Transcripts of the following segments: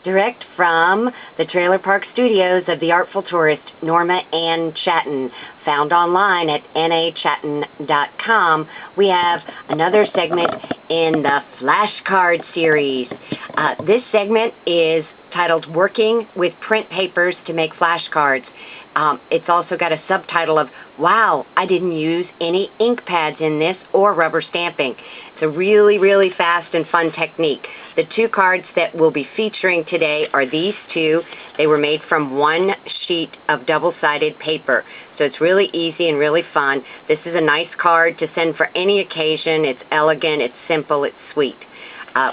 Direct from the Trailer Park Studios of the Artful Tourist, Norma Ann Chattin, found online at nachattin.com. We have another segment in the flashcard series. This segment is titled Working with Print Papers to Make Flashcards. It's also got a subtitle of, Wow, I didn't use any ink pads in this or rubber stamping. It's a really, really fast and fun technique. The two cards that we'll be featuring today are these two. They were made from one sheet of double-sided paper. So it's really easy and really fun. This is a nice card to send for any occasion. It's elegant, it's simple, it's sweet.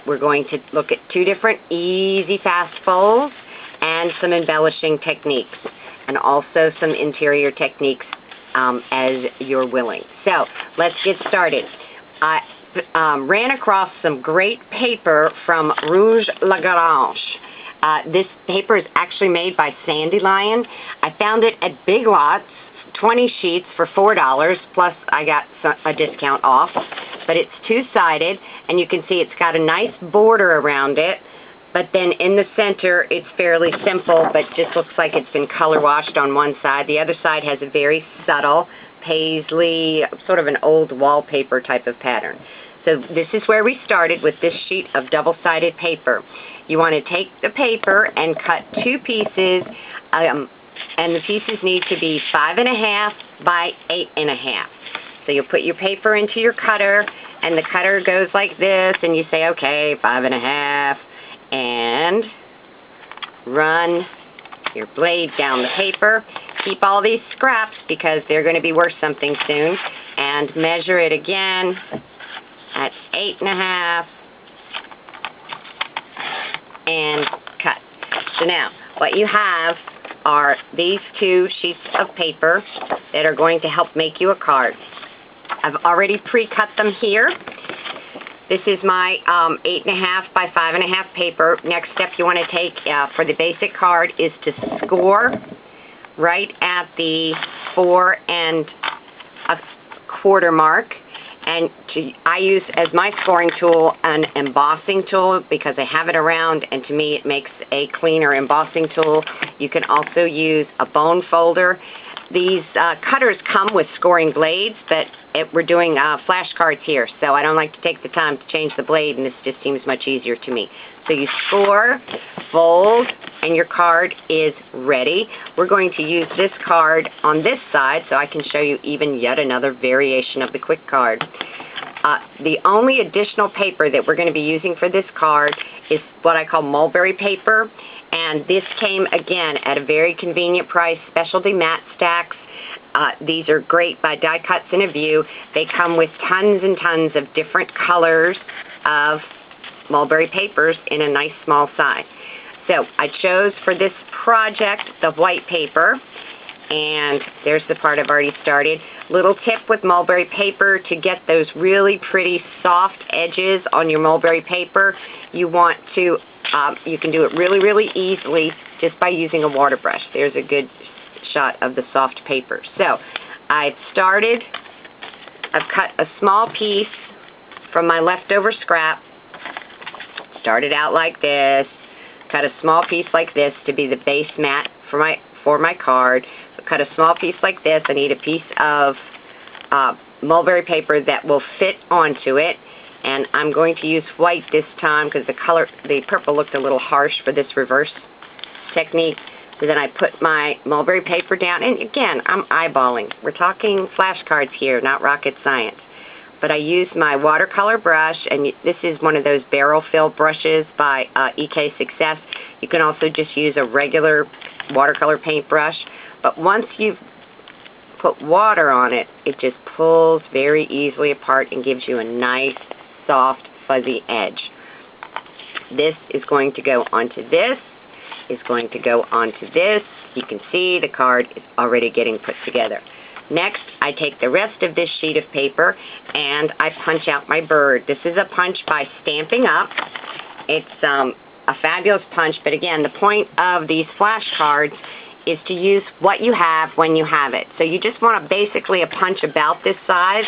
We're going to look at two different easy, fast folds and some embellishing techniques, and also some interior techniques as you're willing. So let's get started. I ran across some great paper from Rouge Lagrange. This paper is actually made by Sandy Lion. I found it at Big Lots, 20 sheets for $4, plus I got a discount off. But it's two-sided, and you can see it's got a nice border around it. But then in the center, it's fairly simple, but just looks like it's been color washed on one side. The other side has a very subtle paisley, sort of an old wallpaper type of pattern. So this is where we started with this sheet of double-sided paper. You want to take the paper and cut two pieces, and the pieces need to be 5.5 by 8.5. So you'll put your paper into your cutter, and the cutter goes like this, and you say, okay, 5.5. And run your blade down the paper. Keep all these scraps because they're going to be worth something soon. And measure it again at 8.5 and cut. So now what you have are these two sheets of paper that are going to help make you a card. I've already pre-cut them here. This is my 8.5 by 5.5 paper. Next step you want to take for the basic card is to score right at the 4 1/4 mark. And I use as my scoring tool an embossing tool because I have it around, and to me it makes a cleaner embossing tool. You can also use a bone folder. These cutters come with scoring blades, but we're doing flashcards here, so I don't like to take the time to change the blade, and this just seems much easier to me. So you score, fold, and your card is ready. We're going to use this card on this side so I can show you even yet another variation of the quick card. The only additional paper that we're going to be using for this card is what I call mulberry paper. And this came, again, at a very convenient price, specialty matte stacks. These are great by Die Cuts in a View. They come with tons and tons of different colors of mulberry papers in a nice small size. So I chose for this project the white paper. And there's the part I've already started. Little tip with mulberry paper, to get those really pretty soft edges on your mulberry paper, you want to, you can do it really, really easily just by using a water brush. There's a good shot of the soft paper. So I've started, I've cut a small piece from my leftover scrap, started out like this, cut a small piece like this to be the base mat for my card. So cut a small piece like this. I need a piece of mulberry paper that will fit onto it, and I'm going to use white this time because the purple looked a little harsh for this reverse technique. So then I put my mulberry paper down, and again, I'm eyeballing. We're talking flashcards here, not rocket science. But I use my watercolor brush, and this is one of those barrel fill brushes by EK Success. You can also just use a regular watercolor paintbrush, but once you've put water on it, it just pulls very easily apart and gives you a nice, soft, fuzzy edge. This is going to go onto this, is going to go onto this. You can see the card is already getting put together. Next, I take the rest of this sheet of paper and I punch out my bird. This is a punch by Stampin' Up. It's a fabulous punch, but again, the point of these flashcards is to use what you have when you have it. So you just want basically a punch about this size,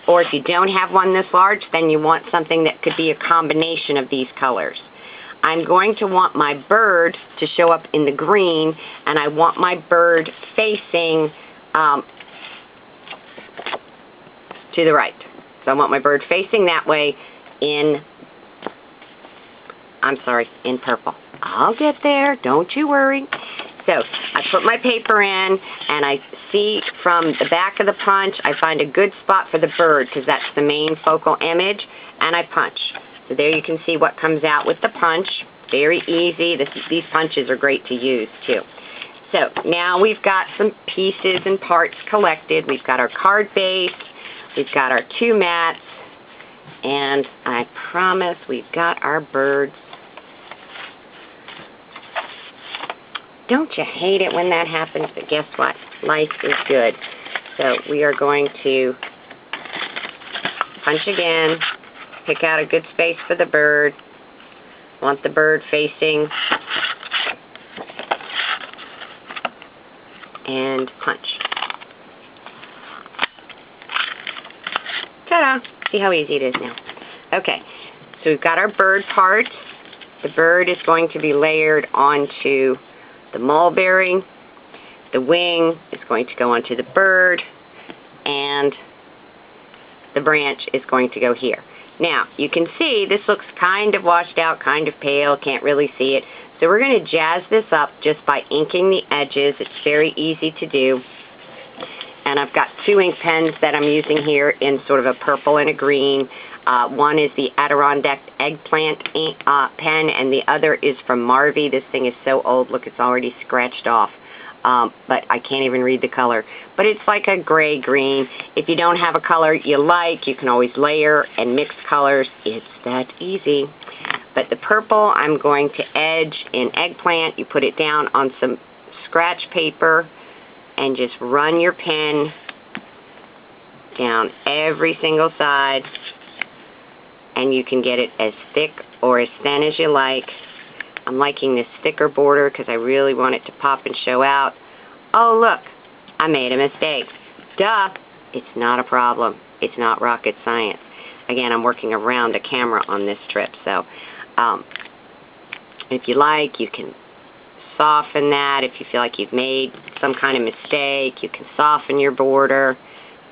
or if you don't have one this large, then you want something that could be a combination of these colors. I'm going to want my bird to show up in the green, and I want my bird facing to the right. So I want my bird facing that way in purple. I'll get there, don't you worry. So I put my paper in, and I see from the back of the punch, I find a good spot for the bird because that's the main focal image, and I punch. So there you can see what comes out with the punch. Very easy. These punches are great to use too. So now we've got some pieces and parts collected. We've got our card base, we've got our 2 mats, and I promise we've got our birds. Don't you hate it when that happens? But guess what? Life is good. So we are going to punch again, pick out a good space for the bird. Want the bird facing, and punch. Ta-da! See how easy it is now. Okay, so we've got our bird part. The bird is going to be layered onto the mulberry. The wing is going to go onto the bird, and the branch is going to go here. Now, you can see this looks kind of washed out, kind of pale, can't really see it. So we're going to jazz this up just by inking the edges. It's very easy to do. And I've got 2 ink pens that I'm using here in sort of a purple and a green. One is the Adirondack Eggplant ink, pen, and the other is from Marvy. This thing is so old, look, it's already scratched off. But I can't even read the color. But it's like a gray-green. If you don't have a color you like, you can always layer and mix colors. It's that easy. But the purple, I'm going to edge in Eggplant. You put it down on some scratch paper and just run your pen down every single side. And you can get it as thick or as thin as you like. I'm liking this thicker border because I really want it to pop and show out. Oh, look, I made a mistake. Duh, it's not a problem. It's not rocket science. Again, I'm working around the camera on this trip, so if you like, you can soften that. If you feel like you've made some kind of mistake, you can soften your border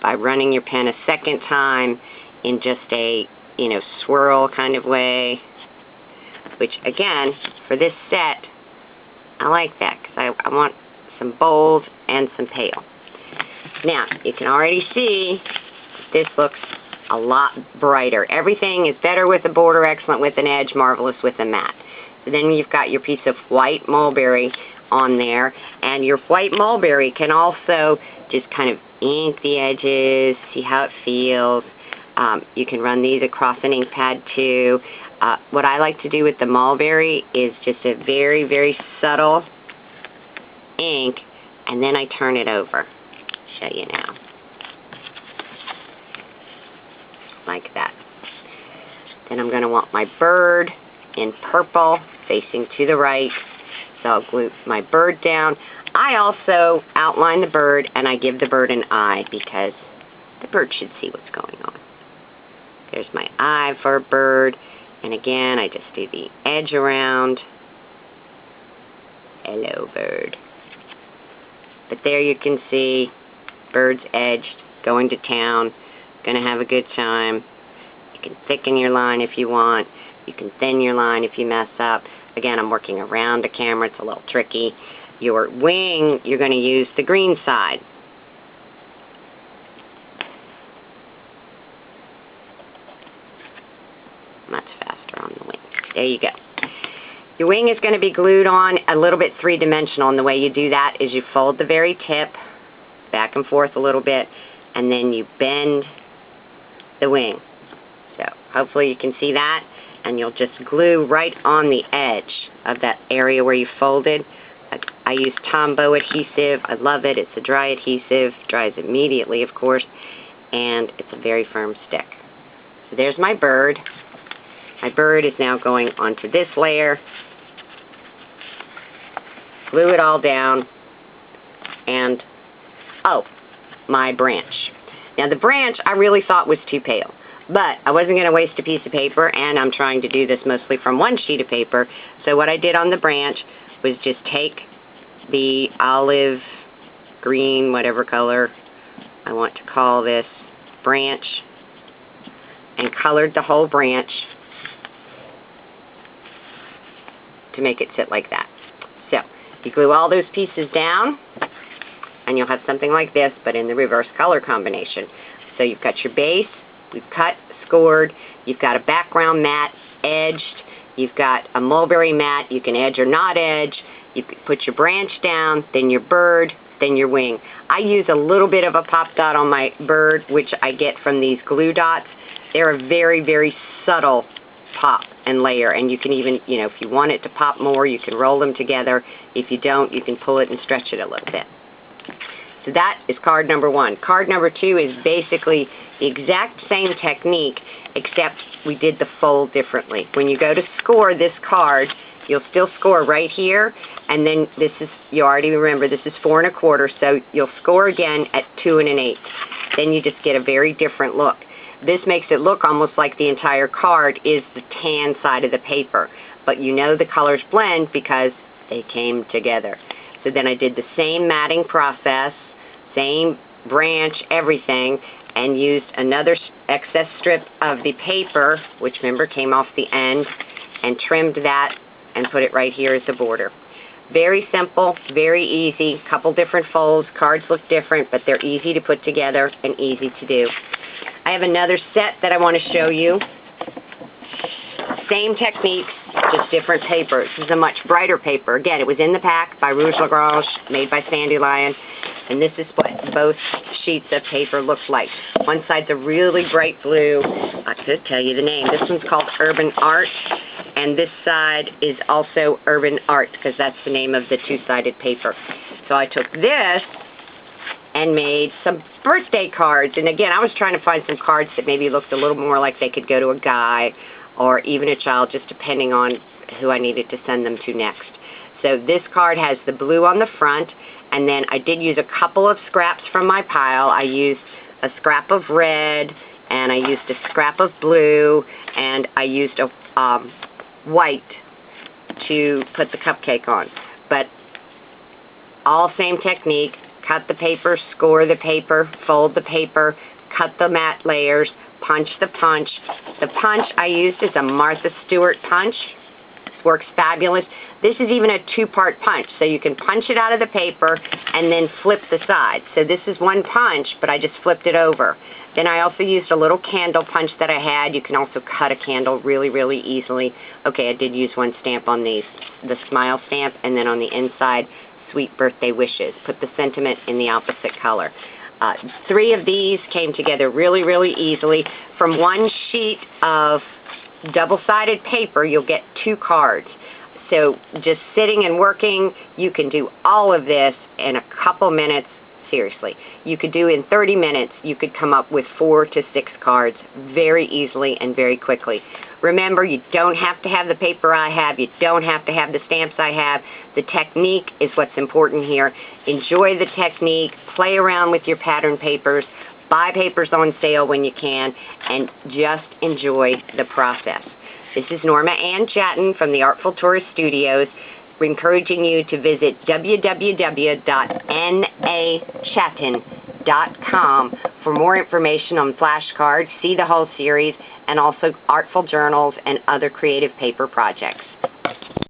by running your pen a second time in just a, swirl kind of way. Which, again, for this set, I like that because I want some bold and some pale. Now, you can already see this looks a lot brighter. Everything is better with a border, excellent with an edge, marvelous with a mat. So then you've got your piece of white mulberry on there, and your white mulberry can also just kind of ink the edges, see how it feels. You can run these across an ink pad too. What I like to do with the mulberry is just a very, very subtle ink, and then I turn it over. Show you now. Like that. Then I'm going to want my bird in purple facing to the right. So I'll glue my bird down. I also outline the bird, and I give the bird an eye because the bird should see what's going on. There's my eye for a bird. And again, I just do the edge around. Hello, bird. But there you can see, bird's edged, going to town, gonna have a good time. You can thicken your line if you want. You can thin your line if you mess up. Again, I'm working around the camera, it's a little tricky. Your wing, you're gonna use the green side. Much faster on the wing. There you go. Your wing is going to be glued on a little bit three-dimensional, and the way you do that is you fold the very tip back and forth a little bit, and then you bend the wing. So hopefully you can see that, and you'll just glue right on the edge of that area where you folded. I use Tombow adhesive. I love it. It's a dry adhesive. Dries immediately, of course, and it's a very firm stick. So there's my bird. My bird is now going onto this layer. Glue it all down. And, oh, my branch. Now the branch I really thought was too pale. But I wasn't going to waste a piece of paper, and I'm trying to do this mostly from one sheet of paper. So what I did on the branch was just take the olive green, whatever color I want to call this, branch, and colored the whole branch to make it sit like that. So you glue all those pieces down, and you'll have something like this, but in the reverse color combination. So you've got your base, we've cut, scored, you've got a background mat, edged, you've got a mulberry mat, you can edge or not edge, you can put your branch down, then your bird, then your wing. I use a little bit of a pop dot on my bird, which I get from these glue dots. They're a very, very subtle pop and layer, and you can even, you know, if you want it to pop more, you can roll them together. If you don't, you can pull it and stretch it a little bit. So that is card number one. Card number two is basically the exact same technique, except we did the fold differently. When you go to score this card, you'll still score right here, and then this is, you already remember, this is 4 1/4, so you'll score again at 2 1/8. Then you just get a very different look. This makes it look almost like the entire card is the tan side of the paper, but you know the colors blend because they came together. So then I did the same matting process, same branch, everything, and used another excess strip of the paper, which remember came off the end, and trimmed that and put it right here as the border. Very simple, very easy, couple different folds. Cards look different, but they're easy to put together and easy to do. I have another set that I want to show you. Same techniques, just different papers. This is a much brighter paper. Again, it was in the pack by Rouge Lagrange, made by Sandy Lion, and this is what both sheets of paper look like. One side's a really bright blue. I could tell you the name. This one's called Urban Art, and this side is also Urban Art because that's the name of the two-sided paper. So I took this and made some birthday cards. And again, I was trying to find some cards that maybe looked a little more like they could go to a guy or even a child, just depending on who I needed to send them to next. So this card has the blue on the front, and then I did use a couple of scraps from my pile. I used a scrap of red, and I used a scrap of blue, and I used a white to put the cupcake on. But all same technique. Cut the paper, score the paper, fold the paper, cut the matte layers, punch the punch. The punch I used is a Martha Stewart punch. This works fabulous. This is even a two-part punch, so you can punch it out of the paper and then flip the sides. So this is one punch, but I just flipped it over. Then I also used a little candle punch that I had. You can also cut a candle really, really easily. Okay, I did use one stamp on these, the smile stamp, and then on the inside, sweet birthday wishes. Put the sentiment in the opposite color. 3 of these came together really, really easily. From one sheet of double-sided paper, you'll get 2 cards. So just sitting and working, you can do all of this in a couple minutes. Seriously, you could do in 30 minutes, you could come up with 4 to 6 cards very easily and very quickly. Remember, you don't have to have the paper I have. You don't have to have the stamps I have. The technique is what's important here. Enjoy the technique. Play around with your pattern papers. Buy papers on sale when you can, and just enjoy the process. This is Norma Ann Chattin from the Artful Tourist Studios, encouraging you to visit www.nachattin.com for more information on flashcards, see the whole series, and also artful journals and other creative paper projects.